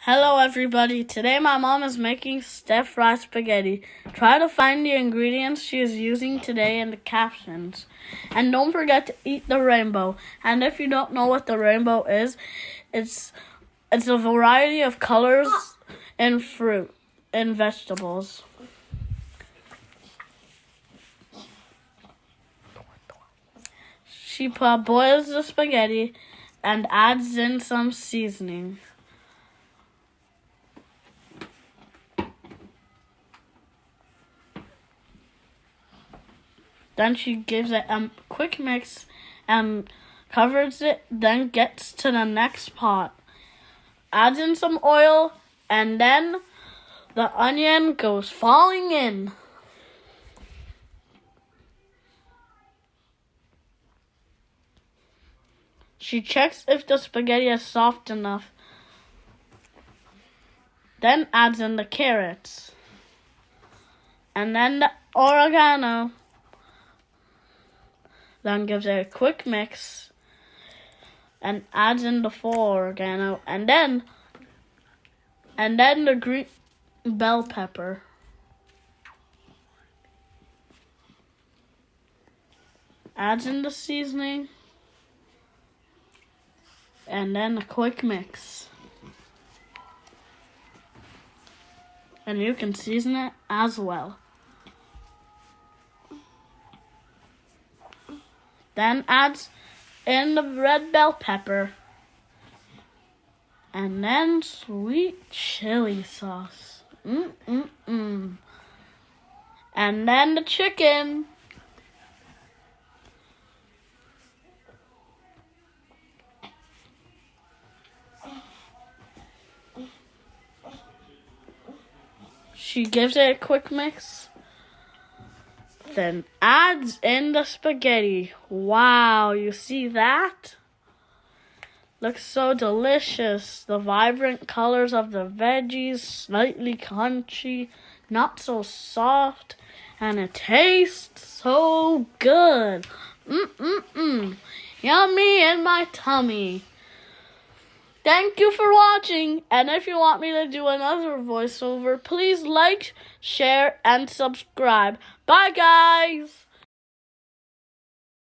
Hello everybody, today my mom is making stir-fry spaghetti. Try to find the ingredients she is using today in the captions. And don't forget to eat the rainbow. And if you don't know what the rainbow is, it's a variety of colors in fruit and vegetables. She boils the spaghetti and adds in some seasoning. Then she gives it a quick mix and covers it, then gets to the next pot. Adds in some oil, and then the onion goes falling in. She checks if the spaghetti is soft enough. Then adds in the carrots. And then the oregano. Then gives it a quick mix and adds in the full oregano and then the green bell pepper. Adds in the seasoning and then a quick mix. And you can season it as well. Then adds in the red bell pepper. And then sweet chili sauce. And then the chicken. She gives it a quick mix. Then adds in the spaghetti. Wow, you see that? Looks so delicious. The vibrant colors of the veggies, slightly crunchy, not so soft, and it tastes so good. Yummy in my tummy. Thank you for watching, and if you want me to do another voiceover, please like, share, and subscribe. Bye, guys!